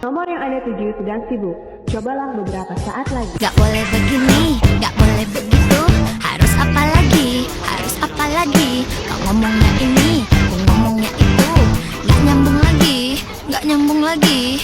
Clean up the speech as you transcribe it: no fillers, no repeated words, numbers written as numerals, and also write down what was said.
Nomor yang Anda tuju sedang sibuk. Cobalah beberapa saat lagi. Gak boleh begini, gak boleh begitu. Harus apa lagi, harus apa lagi. Kau ngomongnya ini, aku ngomongnya itu. Gak nyambung lagi, gak nyambung lagi.